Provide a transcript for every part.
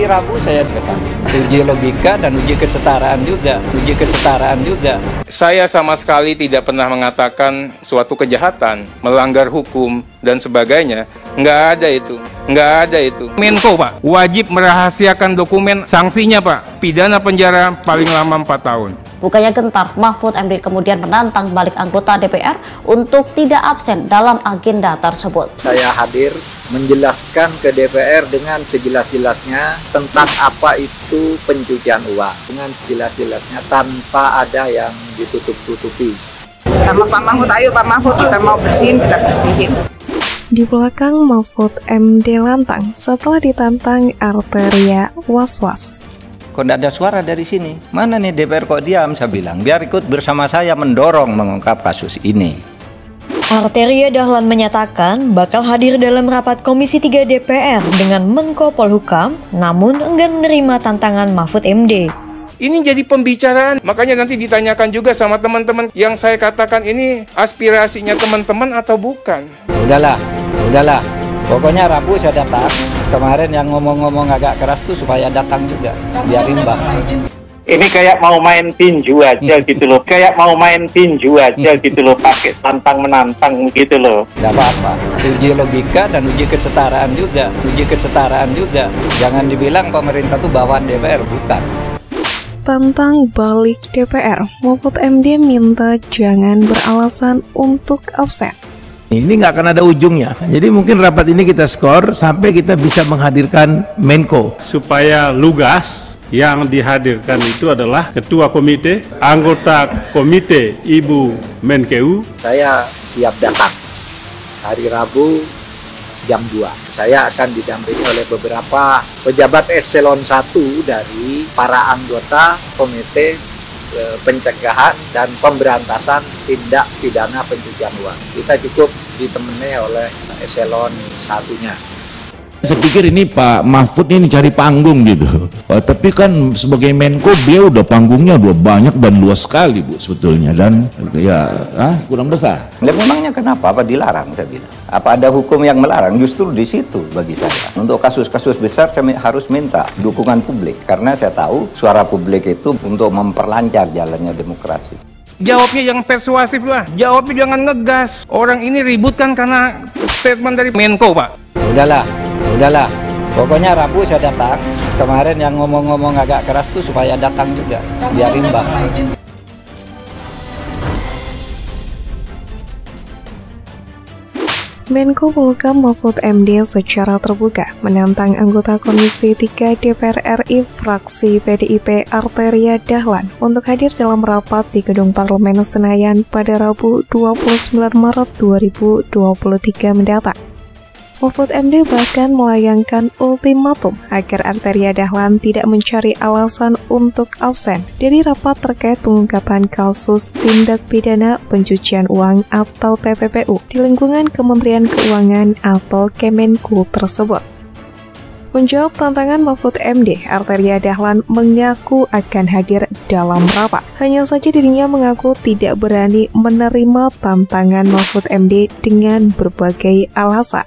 Hari Rabu saya ke sana. Uji logika dan uji kesetaraan juga. Saya sama sekali tidak pernah mengatakan suatu kejahatan, melanggar hukum, dan sebagainya. Nggak ada itu. Menko, Pak, wajib merahasiakan dokumen. Sanksinya, Pak, pidana penjara paling lama 4 tahun. Bukannya gentar, Mahfud MD kemudian menantang balik anggota DPR untuk tidak absen dalam agenda tersebut. Saya hadir menjelaskan ke DPR dengan sejelas-jelasnya tentang apa itu pencucian uang. Dengan sejelas-jelasnya tanpa ada yang ditutup-tutupi. Sama Pak Mahfud, ayo Pak Mahfud, kita mau bersihin, kita bersihin. Di belakang Mahfud MD lantang setelah ditantang Arteria was-was. Kok tidak ada suara dari sini? Mana nih DPR kok diam? Saya bilang, biar ikut bersama saya mendorong mengungkap kasus ini. Arteria Dahlan menyatakan bakal hadir dalam rapat Komisi 3 DPR dengan Menko Polhukam, namun enggan menerima tantangan Mahfud MD. Ini jadi pembicaraan, makanya nanti ditanyakan juga sama teman-teman yang saya katakan ini aspirasinya teman-teman atau bukan. Udahlah. Pokoknya Rabu saya datang. Kemarin yang ngomong-ngomong agak keras tuh supaya datang juga, biar imbang. Ini kayak mau main tinju aja gitu loh. Pakai tantang-menantang gitu loh. Tidak apa-apa. Uji logika dan uji kesetaraan juga. Jangan dibilang pemerintah tuh bawaan DPR, bukan. Tantang balik DPR, Mahfud MD minta jangan beralasan untuk absen. Ini nggak akan ada ujungnya. Jadi mungkin rapat ini kita skor sampai kita bisa menghadirkan Menko. Supaya lugas, yang dihadirkan itu adalah Ketua Komite, anggota Komite Ibu Menkeu. Saya siap datang hari Rabu jam 2. Saya akan didampingi oleh beberapa pejabat eselon 1 dari para anggota Komite Pencegahan dan Pemberantasan Tindak Pidana Pencucian Uang. Kita cukup ditemani oleh eselon 1-nya. Saya pikir ini Pak Mahfud ini cari panggung gitu. Tapi kan sebagai Menko dia udah panggungnya udah banyak dan luas sekali Bu sebetulnya, dan ya kurang besar. Ya, memangnya kenapa? Apa dilarang saya bilang? Apa ada hukum yang melarang? Justru di situ bagi saya. Untuk kasus-kasus besar saya harus minta dukungan publik karena saya tahu suara publik itu untuk memperlancar jalannya demokrasi. Jawabnya yang persuasif lah, jawabnya jangan ngegas. Orang ini ribut kan karena statement dari Menko, Pak. Udahlah. Pokoknya Rabu saya datang. Kemarin yang ngomong-ngomong agak keras tuh supaya datang juga, biar imbang. Menko Polhukam Mahfud MD secara terbuka menantang anggota Komisi 3 DPR RI fraksi PDIP Arteria Dahlan untuk hadir dalam rapat di Gedung Parlemen Senayan pada Rabu 29 Maret 2023 mendatang. Mahfud MD bahkan melayangkan ultimatum agar Arteria Dahlan tidak mencari alasan untuk absen dari rapat terkait pengungkapan kasus tindak pidana pencucian uang atau TPPU di lingkungan Kementerian Keuangan atau Kemenku tersebut. Menjawab tantangan Mahfud MD, Arteria Dahlan mengaku akan hadir dalam rapat. Hanya saja dirinya mengaku tidak berani menerima tantangan Mahfud MD dengan berbagai alasan.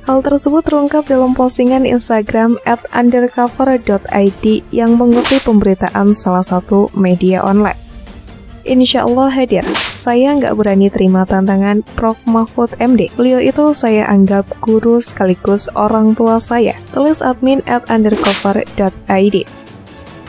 Hal tersebut terungkap dalam postingan Instagram @undercover.id yang mengutip pemberitaan salah satu media online. Insya Allah hadir, saya nggak berani terima tantangan Prof. Mahfud MD. Beliau itu saya anggap guru sekaligus orang tua saya, tulis admin @undercover.id.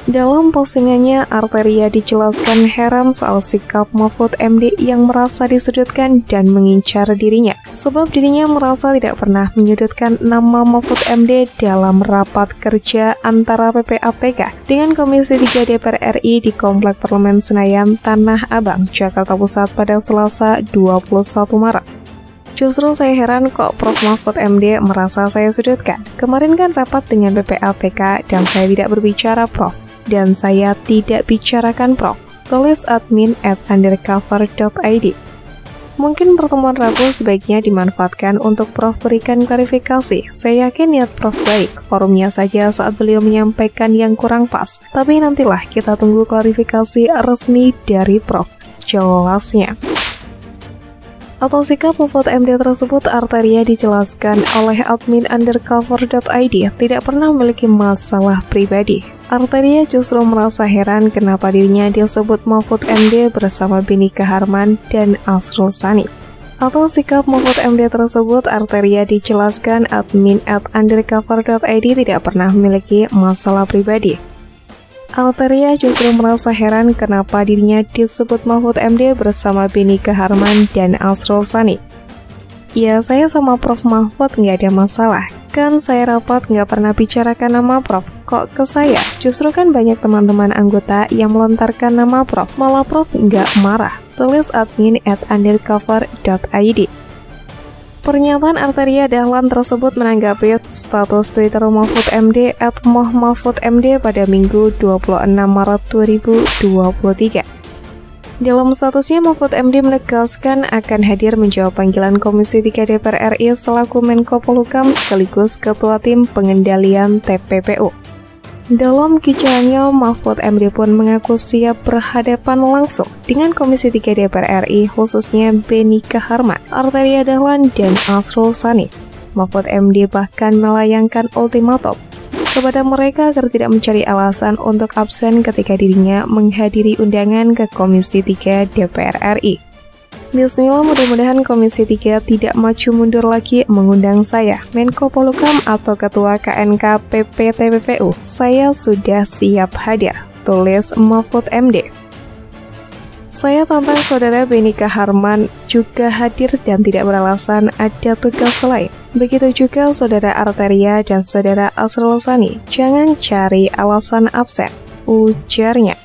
Dalam postingannya, Arteria dijelaskan heran soal sikap Mahfud MD yang merasa disudutkan dan mengincar dirinya. Sebab dirinya merasa tidak pernah menyudutkan nama Mahfud MD dalam rapat kerja antara PPATK dengan Komisi 3 DPR RI di Komplek Parlemen Senayan, Tanah Abang, Jakarta Pusat pada Selasa 21 Maret. Justru saya heran kok Prof. Mahfud MD merasa saya sudutkan. Kemarin kan rapat dengan PPATK dan saya tidak berbicara Prof. Dan saya tidak bicarakan Prof. Tulis admin @undercover.id. Mungkin pertemuan Rabu sebaiknya dimanfaatkan untuk Prof berikan klarifikasi. Saya yakin niat Prof baik, forumnya saja saat beliau menyampaikan yang kurang pas. Tapi nantilah kita tunggu klarifikasi resmi dari Prof. Jelasnya. Atas sikap Mahfud MD tersebut, Arteria dijelaskan oleh admin undercover.id tidak pernah memiliki masalah pribadi. Arteria justru merasa heran kenapa dirinya disebut Mahfud MD bersama Benika Harman dan Asrul Sani. Atas sikap Mahfud MD tersebut, Arteria dijelaskan admin @undercover.id tidak pernah memiliki masalah pribadi. Arteria justru merasa heran kenapa dirinya disebut Mahfud MD bersama Benika Harman dan Asrul Sani. Ya, saya sama Prof Mahfud nggak ada masalah. Kan saya rapat nggak pernah bicarakan nama Prof. Kok ke saya? Justru kan banyak teman-teman anggota yang melontarkan nama Prof. Malah Prof nggak marah. Tulis admin @undercover.id. Pernyataan Arteria Dahlan tersebut menanggapi status Twitter Mahfud MD @mohmahfudmd pada Minggu 26 Maret 2023. Dalam statusnya, Mahfud MD menegaskan akan hadir menjawab panggilan Komisi 3 DPR RI selaku Menko Polhukam sekaligus Ketua Tim Pengendalian TPPU. Dalam kicauannya, Mahfud MD pun mengaku siap berhadapan langsung dengan Komisi 3 DPR RI, khususnya Benika Harman, Arteria Dahlan, dan Asrul Sani. Mahfud MD bahkan melayangkan ultimatum kepada mereka agar tidak mencari alasan untuk absen ketika dirinya menghadiri undangan ke Komisi 3 DPR RI. Bismillah, mudah-mudahan Komisi 3 tidak maju mundur lagi mengundang saya, Menko Polhukam atau Ketua KNK PPTPPU. Saya sudah siap hadir, tulis Mahfud MD. Saya tantang saudara Benika Harman juga hadir dan tidak beralasan ada tugas lain. Begitu juga saudara Arteria dan saudara Asrul Sani, jangan cari alasan absen, ujarnya.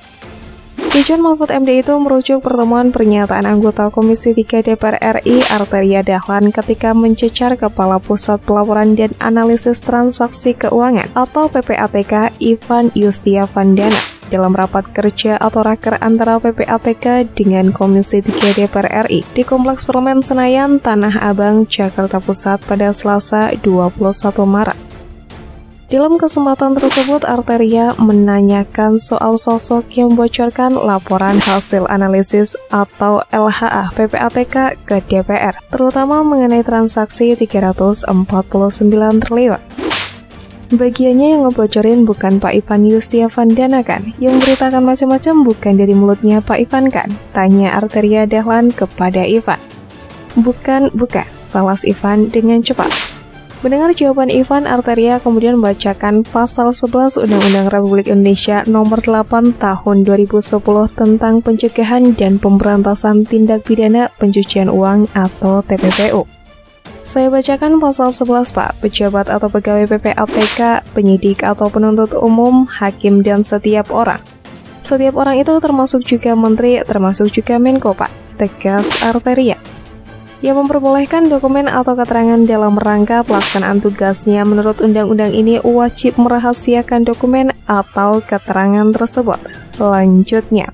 Tujuan Mahfud MD itu merujuk pertemuan pernyataan anggota Komisi 3 DPR RI Arteria Dahlan ketika mencecar Kepala Pusat Pelaporan dan Analisis Transaksi Keuangan atau PPATK Ivan Yustiavandana dalam rapat kerja atau raker antara PPATK dengan Komisi 3 DPR RI di Kompleks Parlemen Senayan, Tanah Abang, Jakarta Pusat pada Selasa 21 Maret. Dalam kesempatan tersebut, Arteria menanyakan soal sosok yang membocorkan laporan hasil analisis atau LHA PPATK ke DPR, terutama mengenai transaksi 349 triliun. Bagiannya yang ngebocorin bukan Pak Ivan Yustiavandana kan? Yang memberitakan macam-macam bukan dari mulutnya Pak Ivan kan? Tanya Arteria Dahlan kepada Ivan. Bukan, balas Ivan dengan cepat. Mendengar jawaban Ivan, Arteria kemudian membacakan pasal 11 Undang-Undang Republik Indonesia Nomor 8 Tahun 2010 tentang pencegahan dan pemberantasan tindak pidana pencucian uang atau TPPU. Saya bacakan pasal 11, Pak. Pejabat atau pegawai PPATK, penyidik atau penuntut umum, hakim, dan setiap orang. Setiap orang itu termasuk juga menteri, termasuk juga Menko, Pak. Tegas Arteria. Yang memperbolehkan dokumen atau keterangan dalam rangka pelaksanaan tugasnya menurut undang-undang ini wajib merahasiakan dokumen atau keterangan tersebut. Lanjutnya,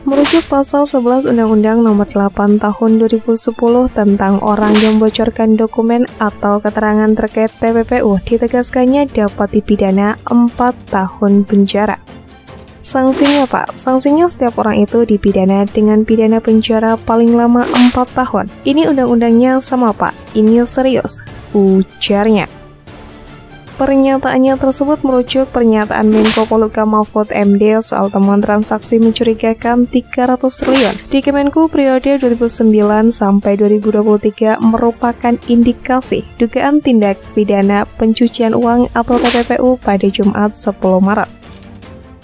merujuk pasal 11 Undang-Undang Nomor 8 Tahun 2010 tentang orang yang membocorkan dokumen atau keterangan terkait TPPU, ditegaskannya dapat dipidana 4 tahun penjara. Sanksinya, Pak, sanksinya setiap orang itu dipidana dengan pidana penjara paling lama 4 tahun. Ini undang-undangnya sama, Pak, ini serius, ujarnya. Pernyataannya tersebut merujuk pernyataan Menko Polhukam Mahfud MD soal temuan transaksi mencurigakan 300 triliun di Kemenku periode 2009 sampai 2023 merupakan indikasi dugaan tindak pidana pencucian uang atau TPPU pada Jumat 10 Maret.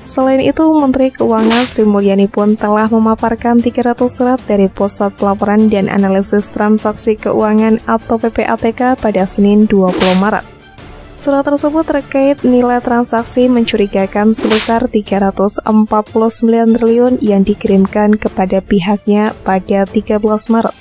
Selain itu, Menteri Keuangan Sri Mulyani pun telah memaparkan 300 surat dari Pusat Pelaporan dan Analisis Transaksi Keuangan atau PPATK pada Senin 20 Maret. Surat tersebut terkait nilai transaksi mencurigakan sebesar 349 triliun yang dikirimkan kepada pihaknya pada 13 Maret.